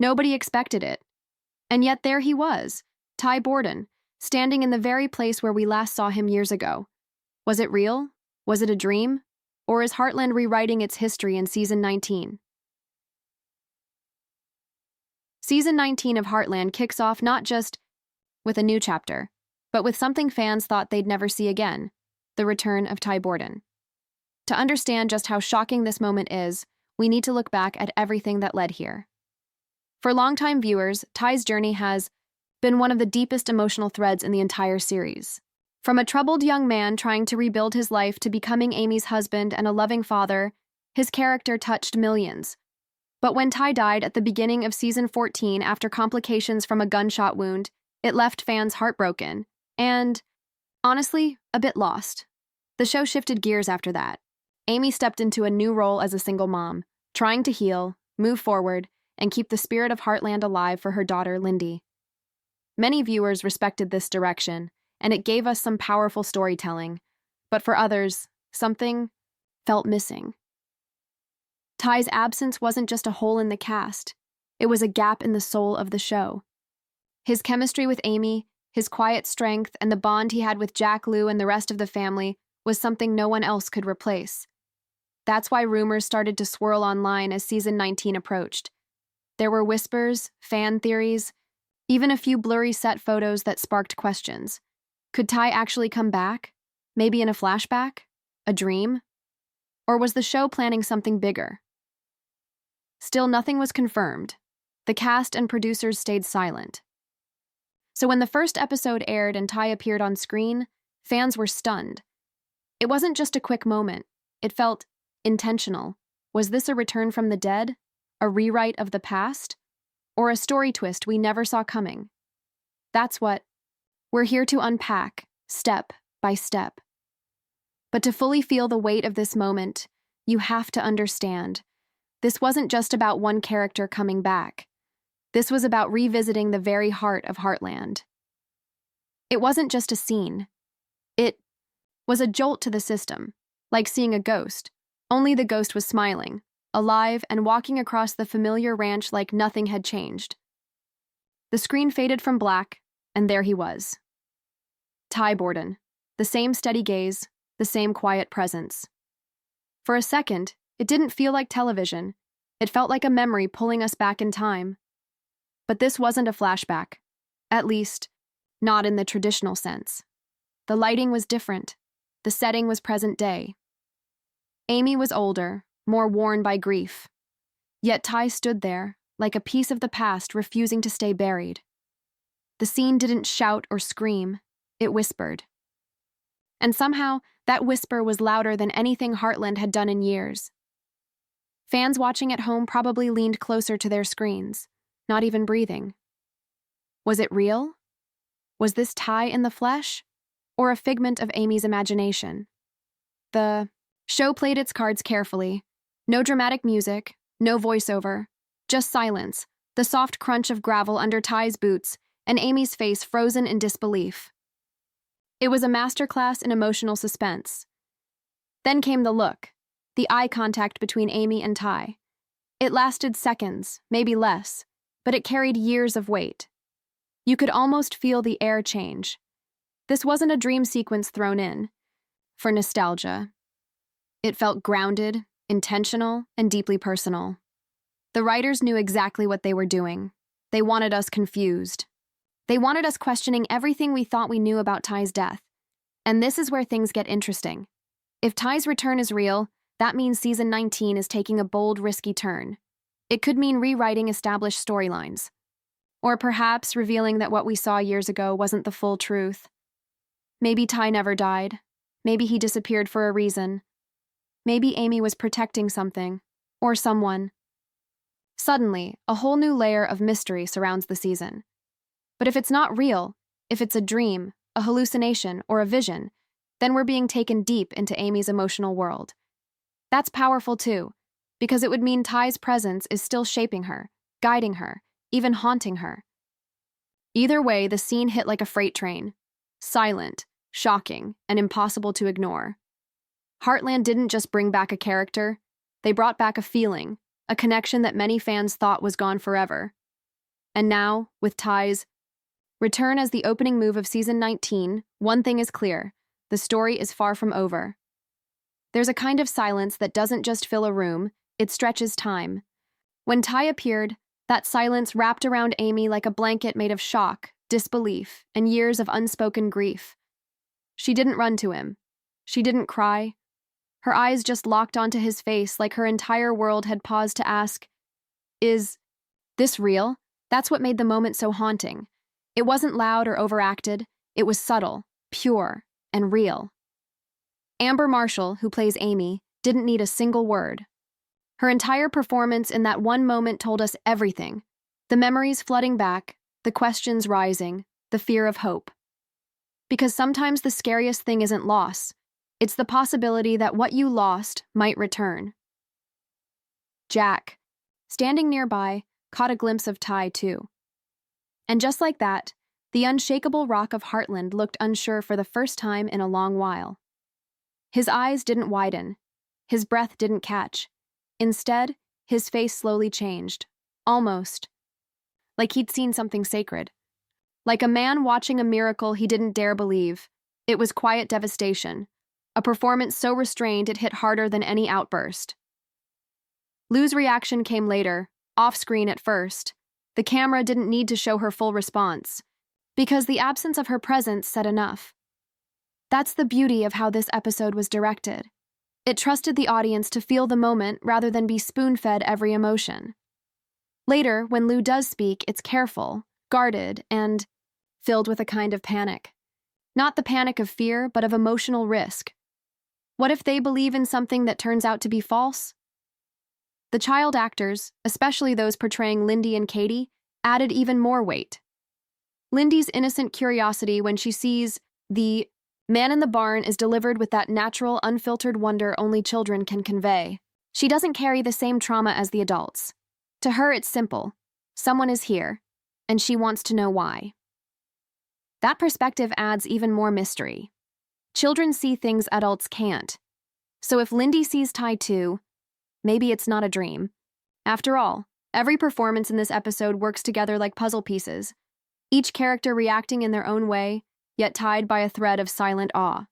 Nobody expected it. And yet there he was, Ty Borden, standing in the very place where we last saw him years ago. Was it real? Was it a dream? Or is Heartland rewriting its history in Season 19? Season 19 of Heartland kicks off not just with a new chapter, but with something fans thought they'd never see again, the return of Ty Borden. To understand just how shocking this moment is, we need to look back at everything that led here. For longtime viewers, Ty's journey has been one of the deepest emotional threads in the entire series. From a troubled young man trying to rebuild his life to becoming Amy's husband and a loving father, his character touched millions. But when Ty died at the beginning of Season 14 after complications from a gunshot wound, it left fans heartbroken and, honestly, a bit lost. The show shifted gears after that. Amy stepped into a new role as a single mom, trying to heal, move forward, and keep the spirit of Heartland alive for her daughter, Lindy. Many viewers respected this direction, and it gave us some powerful storytelling, but for others, something felt missing. Ty's absence wasn't just a hole in the cast, it was a gap in the soul of the show. His chemistry with Amy, his quiet strength, and the bond he had with Jack Lou and the rest of the family was something no one else could replace. That's why rumors started to swirl online as Season 19 approached. There were whispers, fan theories, even a few blurry set photos that sparked questions. Could Ty actually come back? Maybe in a flashback? A dream? Or was the show planning something bigger? Still, nothing was confirmed. The cast and producers stayed silent. So when the first episode aired and Ty appeared on screen, fans were stunned. It wasn't just a quick moment. It felt intentional. Was this a return from the dead? A rewrite of the past? Or a story twist we never saw coming? That's what we're here to unpack, step by step. But to fully feel the weight of this moment, you have to understand. This wasn't just about one character coming back. This was about revisiting the very heart of Heartland. It wasn't just a scene. It was a jolt to the system, like seeing a ghost, only the ghost was smiling, alive and walking across the familiar ranch like nothing had changed. The screen faded from black, and there he was. Ty Borden, the same steady gaze, the same quiet presence. For a second, it didn't feel like television. It felt like a memory pulling us back in time. But this wasn't a flashback, at least, not in the traditional sense. The lighting was different. The setting was present day. Amy was older, more worn by grief. Yet Ty stood there, like a piece of the past refusing to stay buried. The scene didn't shout or scream, it whispered. And somehow, that whisper was louder than anything Heartland had done in years. Fans watching at home probably leaned closer to their screens, not even breathing. Was it real? Was this Ty in the flesh? Or a figment of Amy's imagination? The show played its cards carefully. No dramatic music, no voiceover, just silence, the soft crunch of gravel under Ty's boots, and Amy's face frozen in disbelief. It was a masterclass in emotional suspense. Then came the look, the eye contact between Amy and Ty. It lasted seconds, maybe less, but it carried years of weight. You could almost feel the air change. This wasn't a dream sequence thrown in for nostalgia. It felt grounded, intentional, and deeply personal. The writers knew exactly what they were doing. They wanted us confused. They wanted us questioning everything we thought we knew about Ty's death. And this is where things get interesting. If Ty's return is real, that means Season 19 is taking a bold, risky turn. It could mean rewriting established storylines. Or perhaps revealing that what we saw years ago wasn't the full truth. Maybe Ty never died. Maybe he disappeared for a reason. Maybe Amy was protecting something, or someone. Suddenly, a whole new layer of mystery surrounds the season. But if it's not real, if it's a dream, a hallucination, or a vision, then we're being taken deep into Amy's emotional world. That's powerful too, because it would mean Ty's presence is still shaping her, guiding her, even haunting her. Either way, the scene hit like a freight train. Silent, shocking, and impossible to ignore. Heartland didn't just bring back a character, they brought back a feeling, a connection that many fans thought was gone forever. And now, with Ty's return as the opening move of season 19, one thing is clear: the story is far from over. There's a kind of silence that doesn't just fill a room, it stretches time. When Ty appeared, that silence wrapped around Amy like a blanket made of shock, disbelief, and years of unspoken grief. She didn't run to him. She didn't cry. Her eyes just locked onto his face like her entire world had paused to ask, "Is this real?" That's what made the moment so haunting. It wasn't loud or overacted. It was subtle, pure, and real. Amber Marshall, who plays Amy, didn't need a single word. Her entire performance in that one moment told us everything. The memories flooding back, the questions rising, the fear of hope. Because sometimes the scariest thing isn't loss. It's the possibility that what you lost might return. Jack, standing nearby, caught a glimpse of Ty too. And just like that, the unshakable rock of Heartland looked unsure for the first time in a long while. His eyes didn't widen. His breath didn't catch. Instead, his face slowly changed, almost like he'd seen something sacred. Like a man watching a miracle he didn't dare believe. It was quiet devastation, a performance so restrained it hit harder than any outburst. Lou's reaction came later, off-screen at first. The camera didn't need to show her full response, because the absence of her presence said enough. That's the beauty of how this episode was directed. It trusted the audience to feel the moment rather than be spoon-fed every emotion. Later, when Lou does speak, it's careful, guarded, and filled with a kind of panic. Not the panic of fear, but of emotional risk. What if they believe in something that turns out to be false? The child actors, especially those portraying Lindy and Katie, added even more weight. Lindy's innocent curiosity when she sees the man in the barn is delivered with that natural, unfiltered wonder only children can convey. She doesn't carry the same trauma as the adults. To her, it's simple. Someone is here, and she wants to know why. That perspective adds even more mystery. Children see things adults can't. So if Lindy sees Ty too, maybe it's not a dream. After all, every performance in this episode works together like puzzle pieces, each character reacting in their own way, yet tied by a thread of silent awe.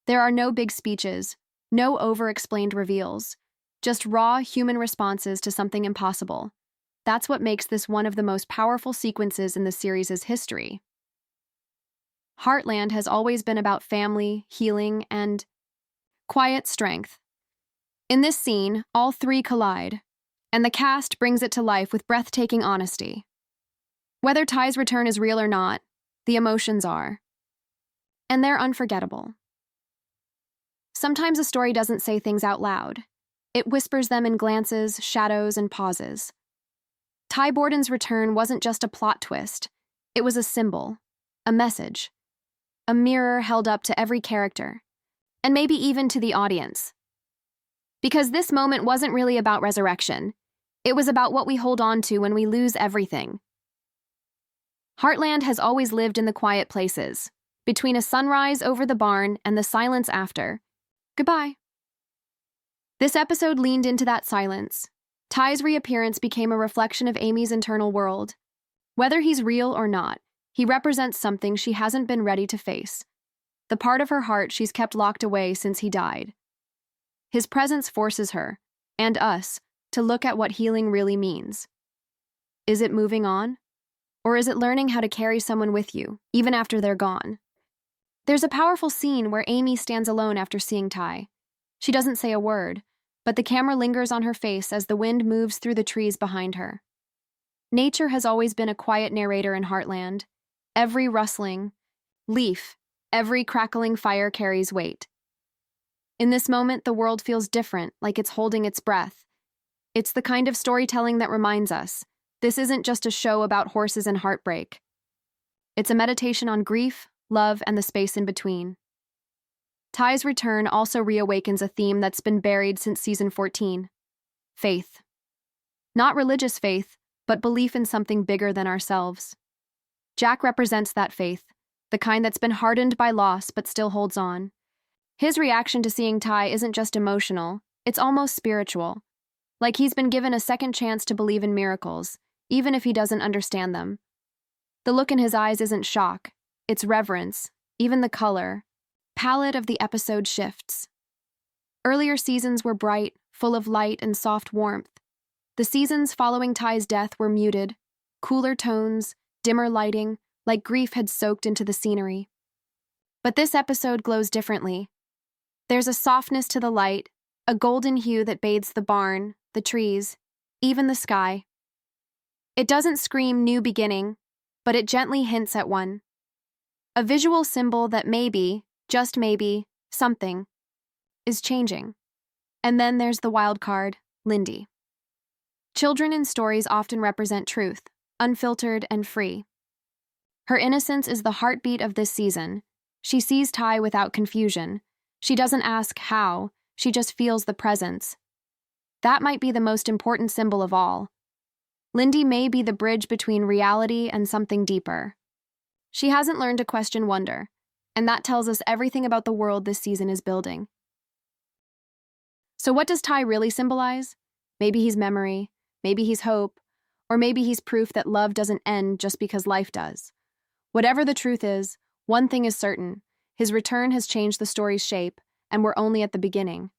There are no big speeches, no over-explained reveals, just raw human responses to something impossible. That's what makes this one of the most powerful sequences in the series' history. Heartland has always been about family, healing, and quiet strength. In this scene, all three collide, and the cast brings it to life with breathtaking honesty. Whether Ty's return is real or not, the emotions are. And they're unforgettable. Sometimes a story doesn't say things out loud. It whispers them in glances, shadows, and pauses. Ty Borden's return wasn't just a plot twist. It was a symbol, a message, a mirror held up to every character, and maybe even to the audience. Because this moment wasn't really about resurrection. It was about what we hold on to when we lose everything. Heartland has always lived in the quiet places, between a sunrise over the barn and the silence after. Goodbye. This episode leaned into that silence. Ty's reappearance became a reflection of Amy's internal world. Whether he's real or not, he represents something she hasn't been ready to face. The part of her heart she's kept locked away since he died. His presence forces her, and us, to look at what healing really means. Is it moving on? Or is it learning how to carry someone with you, even after they're gone? There's a powerful scene where Amy stands alone after seeing Ty. She doesn't say a word, but the camera lingers on her face as the wind moves through the trees behind her. Nature has always been a quiet narrator in Heartland. Every rustling leaf, every crackling fire carries weight. In this moment, the world feels different, like it's holding its breath. It's the kind of storytelling that reminds us, this isn't just a show about horses and heartbreak. It's a meditation on grief, love, and the space in between. Ty's return also reawakens a theme that's been buried since season 14. Faith. Not religious faith, but belief in something bigger than ourselves. Jack represents that faith, the kind that's been hardened by loss but still holds on. His reaction to seeing Ty isn't just emotional, it's almost spiritual. Like he's been given a second chance to believe in miracles, even if he doesn't understand them. The look in his eyes isn't shock, it's reverence. Even the color, palette of the episode shifts. Earlier seasons were bright, full of light and soft warmth. The seasons following Ty's death were muted, cooler tones, dimmer lighting, like grief had soaked into the scenery. But this episode glows differently. There's a softness to the light, a golden hue that bathes the barn, the trees, even the sky. It doesn't scream new beginning, but it gently hints at one. A visual symbol that maybe, just maybe, something is changing. And then there's the wild card, Lindy. Children in stories often represent truth, unfiltered and free. Her innocence is the heartbeat of this season. She sees Ty without confusion. She doesn't ask how, she just feels the presence. That might be the most important symbol of all. Lindy may be the bridge between reality and something deeper. She hasn't learned to question wonder, and that tells us everything about the world this season is building. So what does Ty really symbolize? Maybe he's memory, maybe he's hope, or maybe he's proof that love doesn't end just because life does. Whatever the truth is, one thing is certain: his return has changed the story's shape, and we're only at the beginning.